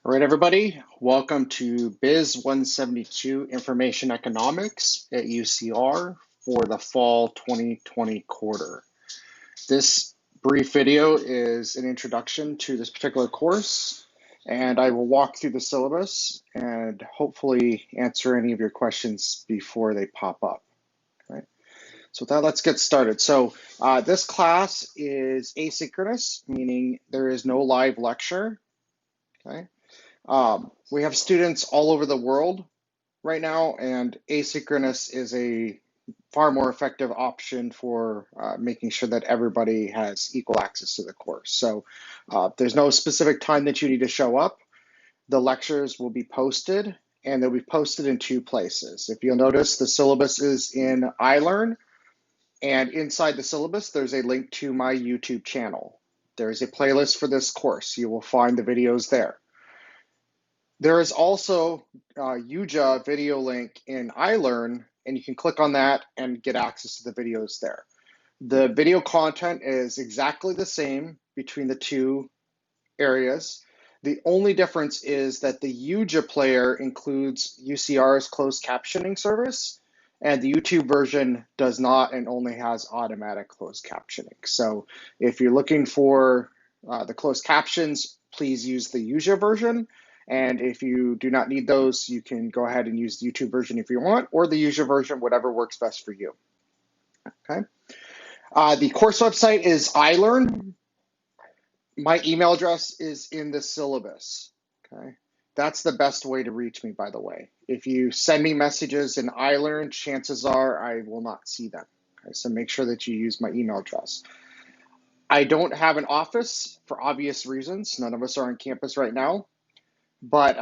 All right, everybody, welcome to BUS172 Information Economics at UCR for the fall 2020 quarter. This brief video is an introduction to this particular course, and I will walk through the syllabus and hopefully answer any of your questions before they pop up. Okay. So with that, let's get started. So this class is asynchronous, meaning there is no live lecture. Okay. We have students all over the world right now, and asynchronous is a far more effective option for making sure that everybody has equal access to the course. So there's no specific time that you need to show up. The lectures will be posted, and they'll be posted in two places. If you'll notice, the syllabus is in iLearn, and inside the syllabus, there's a link to my YouTube channel. There's a playlist for this course. You will find the videos there. There is also a UJA video link in iLearn, and you can click on that and get access to the videos there. The video content is exactly the same between the two areas. The only difference is that the UJA player includes UCR's closed captioning service, and the YouTube version does not and only has automatic closed captioning. So if you're looking for the closed captions, please use the UJA version. And if you do not need those, you can go ahead and use the YouTube version if you want, or the user version, whatever works best for you. Okay. The course website is iLearn. My email address is in the syllabus. Okay. That's the best way to reach me, by the way. If you send me messages in iLearn, chances are I will not see them. Okay. So make sure that you use my email address. I don't have an office for obvious reasons. None of us are on campus right now. But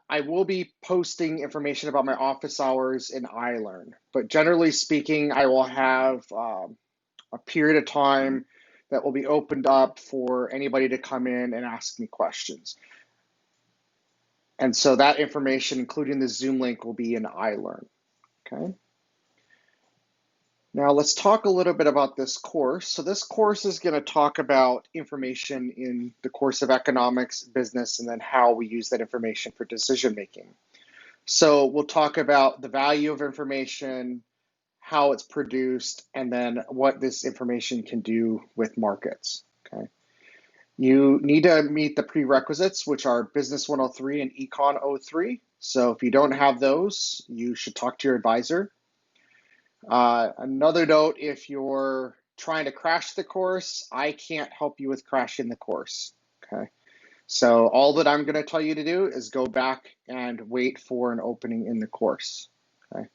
I will be posting information about my office hours in iLearn. But generally speaking, I will have a period of time that will be opened up for anybody to come in and ask me questions. And so that information, including the Zoom link, will be in iLearn. Okay. Now let's talk a little bit about this course. So this course is going to talk about information in the course of economics, business, and then how we use that information for decision making. So we'll talk about the value of information, how it's produced, and then what this information can do with markets. Okay. You need to meet the prerequisites, which are Business 103 and Econ 03. So if you don't have those, you should talk to your advisor. Another note, if you're trying to crash the course, I can't help you with crashing the course, okay? So all that I'm gonna tell you to do is go back and wait for an opening in the course, okay?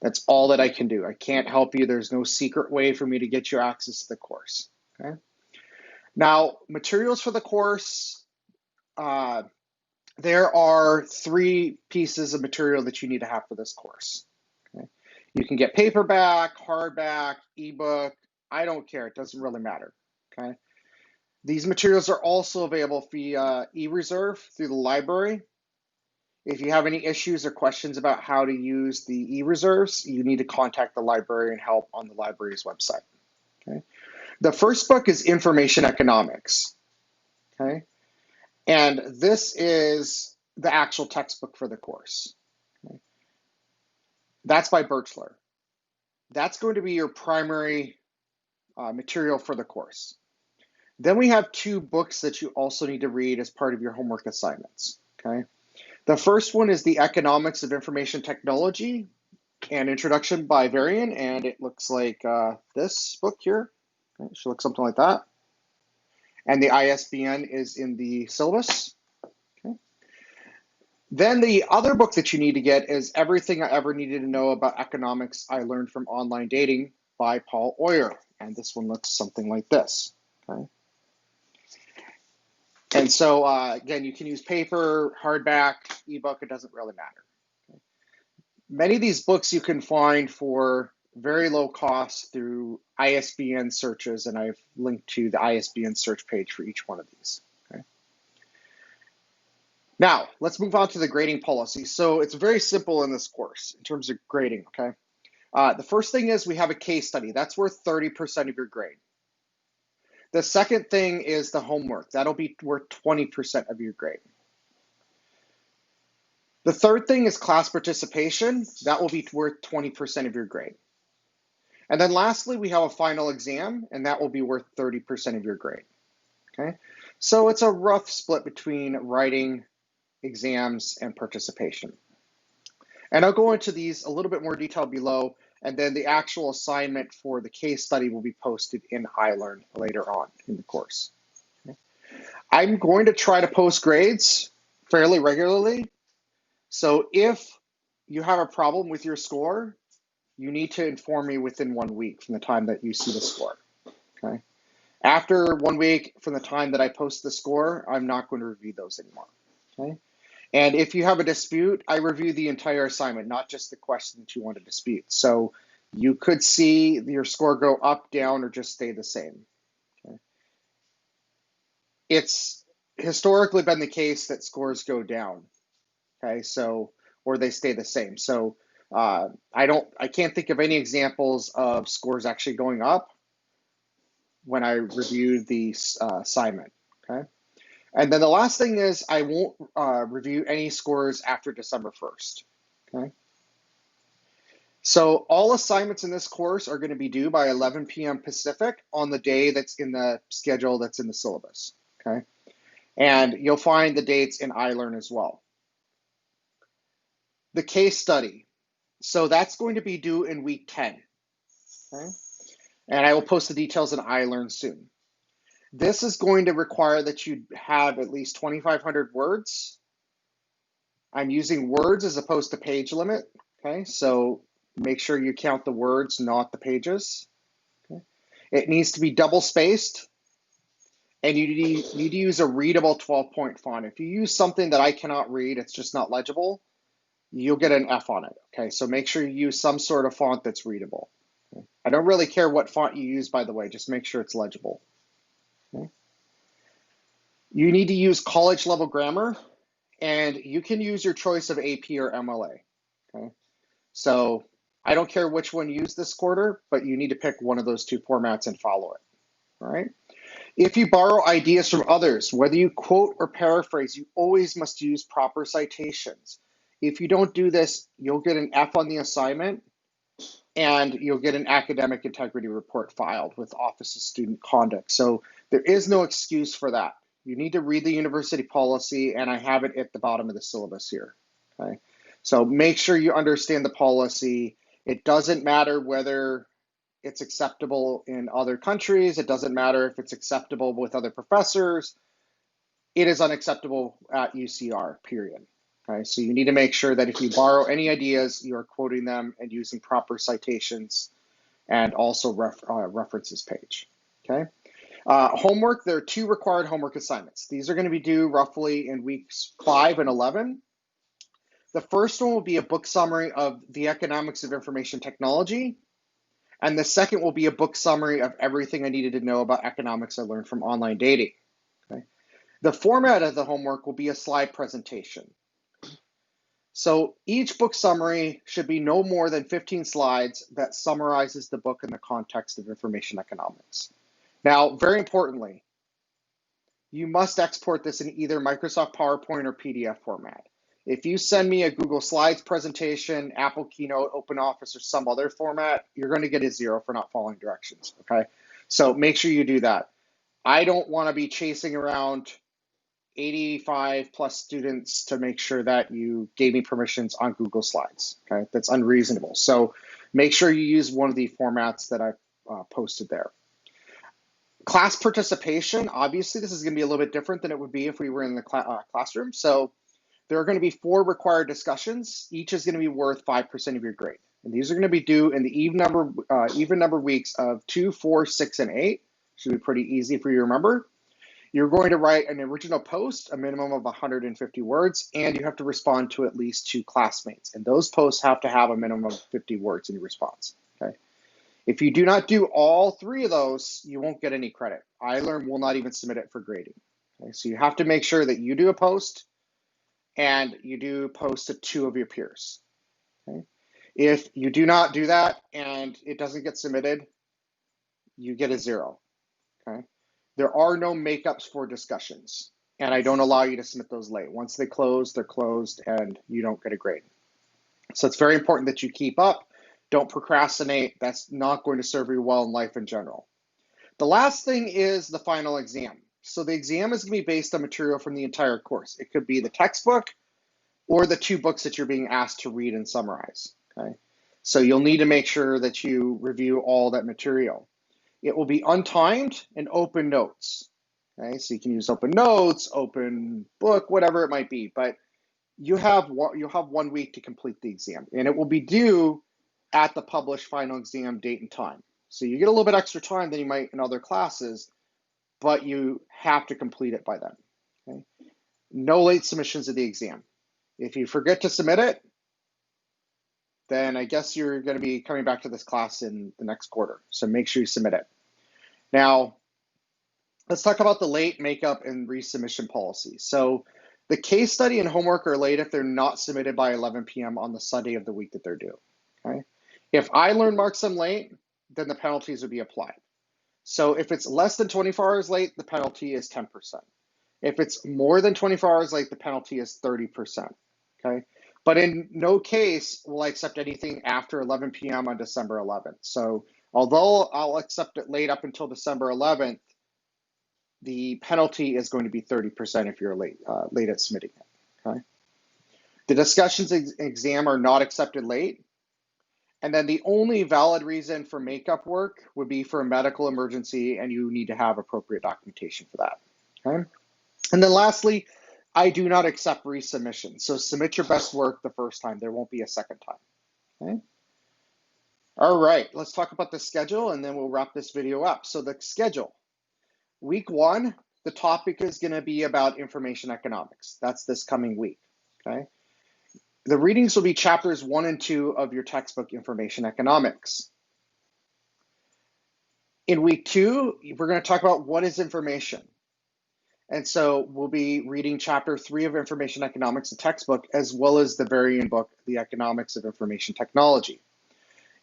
That's all that I can do. I can't help you. There's no secret way for me to get you access to the course, okay? Now, materials for the course, there are 3 pieces of material that you need to have for this course. You can get paperback, hardback, ebook. I don't care. It doesn't really matter. Okay. These materials are also available via eReserve through the library. If you have any issues or questions about how to use the eReserves, you need to contact the library and help on the library's website. Okay. The first book is Information Economics. Okay. And this is the actual textbook for the course. That's by Birchler. That's going to be your primary material for the course. Then we have 2 books that you also need to read as part of your homework assignments, okay? The first one is The Economics of Information Technology, an introduction by Varian, and it looks like this book here. Okay, it should look something like that. And the ISBN is in the syllabus. Then the other book that you need to get is Everything I Ever Needed to Know About Economics I Learned from Online Dating by Paul Oyer. And this one looks something like this. Okay. And so, again, you can use paper, hardback, ebook, it doesn't really matter. Okay. Many of these books you can find for very low cost through ISBN searches, and I've linked to the ISBN search page for each one of these. Now, let's move on to the grading policy. So it's very simple in this course in terms of grading, okay? The first thing is we have a case study. That's worth 30% of your grade. The second thing is the homework. That'll be worth 20% of your grade. The third thing is class participation. That will be worth 20% of your grade. And then lastly, we have a final exam, and that will be worth 30% of your grade. Okay, so it's a rough split between writing, exams, and participation. And I'll go into these a little bit more detail below, and then the actual assignment for the case study will be posted in iLearn later on in the course. Okay. I'm going to try to post grades fairly regularly. So if you have a problem with your score, you need to inform me within 1 week from the time that you see the score. Okay. After 1 week from the time that I post the score, I'm not going to review those anymore. Okay. And if you have a dispute, I review the entire assignment, not just the question that you want to dispute. So you could see your score go up, down, or just stay the same. Okay. It's historically been the case that scores go down. Okay, so or they stay the same. So I can't think of any examples of scores actually going up when I reviewed the assignment. Okay. And then the last thing is I won't review any scores after December 1st, okay? So all assignments in this course are going to be due by 11 p.m. Pacific on the day that's in the schedule that's in the syllabus, okay? And you'll find the dates in iLearn as well. The case study, so that's going to be due in week 10, okay? And I will post the details in iLearn soon. This is going to require that you have at least 2,500 words. I'm using words as opposed to page limit, okay? So make sure you count the words, not the pages. Okay? It needs to be double spaced, and you need to use a readable 12-point font. If you use something that I cannot read, it's just not legible, you'll get an F on it, okay? So make sure you use some sort of font that's readable. Okay? I don't really care what font you use, by the way, just make sure it's legible. Okay? You need to use college level grammar, and you can use your choice of AP or MLA, okay? So I don't care which one you use this quarter, but you need to pick one of those two formats and follow it, all right? If you borrow ideas from others, whether you quote or paraphrase, you always must use proper citations. If you don't do this, you'll get an F on the assignment, and you'll get an academic integrity report filed with Office of Student Conduct. So there is no excuse for that. You need to read the university policy, and I have it at the bottom of the syllabus here, okay? So make sure you understand the policy. It doesn't matter whether it's acceptable in other countries. It doesn't matter if it's acceptable with other professors. It is unacceptable at UCR, period. Okay, so you need to make sure that if you borrow any ideas, you are quoting them and using proper citations and also references page, okay? Homework, there are 2 required homework assignments. These are going to be due roughly in weeks 5 and 11. The first one will be a book summary of the economics of information technology. And the second will be a book summary of everything I needed to know about economics I learned from online dating. Okay? The format of the homework will be a slide presentation. So each book summary should be no more than 15 slides that summarizes the book in the context of information economics. Now, very importantly, you must export this in either Microsoft PowerPoint or PDF format. If you send me a Google Slides presentation, Apple Keynote, OpenOffice, or some other format, you're going to get a 0 for not following directions, okay? So make sure you do that. I don't want to be chasing around 85 plus students to make sure that you gave me permissions on Google Slides, okay? That's unreasonable. So make sure you use one of the formats that I've posted there. Class participation, obviously this is going to be a little bit different than it would be if we were in the classroom. So there are going to be 4 required discussions. Each is going to be worth 5% of your grade. And these are going to be due in the even number weeks of 2, 4, 6, and 8. Should be pretty easy for you to remember. You're going to write an original post, a minimum of 150 words, and you have to respond to at least 2 classmates. And those posts have to have a minimum of 50 words in your response, okay? If you do not do all 3 of those, you won't get any credit. iLearn will not even submit it for grading, okay? So you have to make sure that you do a post, and you do post to 2 of your peers, okay? If you do not do that and it doesn't get submitted, you get a 0, okay? There are no makeups for discussions. and I don't allow you to submit those late. Once they close, they're closed and you don't get a grade. So it's very important that you keep up. Don't procrastinate. That's not going to serve you well in life in general. The last thing is the final exam. So the exam is going to be based on material from the entire course. It could be the textbook or the 2 books that you're being asked to read and summarize. Okay? So you'll need to make sure that you review all that material. It will be untimed and open notes. Okay? So you can use open notes, open book, whatever it might be. But you'll have 1 week to complete the exam, and it will be due at the published final exam date and time. So you get a little bit extra time than you might in other classes, but you have to complete it by then. Okay? No late submissions of the exam. If you forget to submit it, then I guess you're going to be coming back to this class in the next quarter. So make sure you submit it. Now, let's talk about the late makeup and resubmission policy. So the case study and homework are late if they're not submitted by 11 p.m. on the Sunday of the week that they're due. Okay? If iLearn marks them late, then the penalties would be applied. So if it's less than 24 hours late, the penalty is 10%. If it's more than 24 hours late, the penalty is 30%. Okay? But in no case will I accept anything after 11 p.m. on December 11th. So although I'll accept it late up until December 11th, the penalty is going to be 30% if you're late at submitting it. Okay? The discussions exam are not accepted late. And then the only valid reason for makeup work would be for a medical emergency, and you need to have appropriate documentation for that. Okay? And then lastly, I do not accept resubmission. So submit your best work the first time. There won't be a second time. Okay? All right, let's talk about the schedule, and then we'll wrap this video up. So the schedule. Week 1, the topic is going to be about information economics. That's this coming week. Okay? The readings will be chapters 1 and 2 of your textbook, Information Economics. In week 2, we're going to talk about what is information. And so we'll be reading chapter 3 of Information Economics, the textbook, as well as the variant book, The Economics of Information Technology.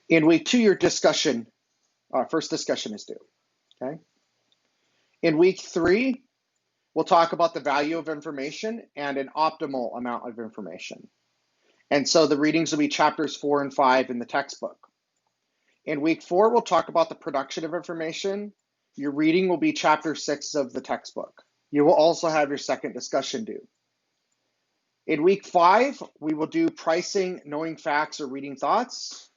In week 2, your discussion, first discussion is due. Okay? In week 3, we'll talk about the value of information and an optimal amount of information. And so the readings will be chapters 4 and 5 in the textbook. In week 4, we'll talk about the production of information. Your reading will be chapter 6 of the textbook. You will also have your second discussion due. In week 5, we will do pricing, knowing facts, or reading thoughts.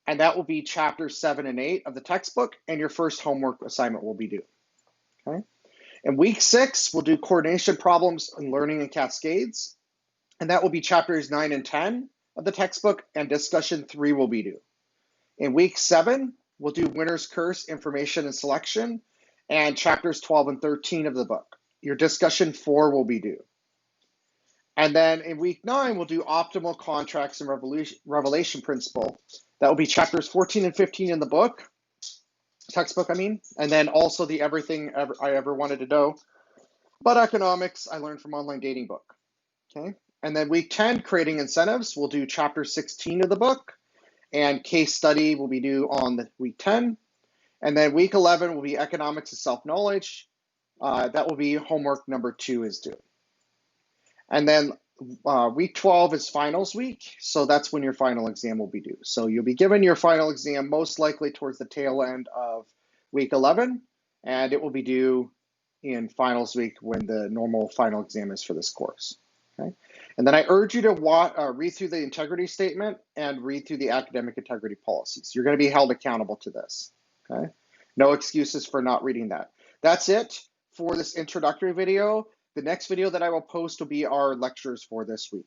And that will be chapters 7 and 8 of the textbook, and your first homework assignment will be due. Okay? In week 6, we'll do coordination problems and learning and cascades. And that will be chapters 9 and 10 of the textbook, and discussion 3 will be due. In week 7, we'll do winner's curse, information and selection, and chapters 12 and 13 of the book. Your discussion 4 will be due. And then in week 9, we'll do optimal contracts and revelation principle. That will be chapters 14 and 15 in the book, textbook, I mean, and then also the everything I ever wanted to know about economics I learned from online dating book. Okay. And then week 10, creating incentives, we'll do chapter 16 of the book, and case study will be due on the week 10. And then week 11 will be economics of self-knowledge. That will be homework number 2 is due. And then week 12 is finals week, so that's when your final exam will be due. So you'll be given your final exam most likely towards the tail end of week 11, and it will be due in finals week when the normal final exam is for this course. Okay? And then I urge you to read through the integrity statement and read through the academic integrity policies. You're going to be held accountable to this. Okay? No excuses for not reading that. That's it for this introductory video. The next video that I will post will be our lectures for this week.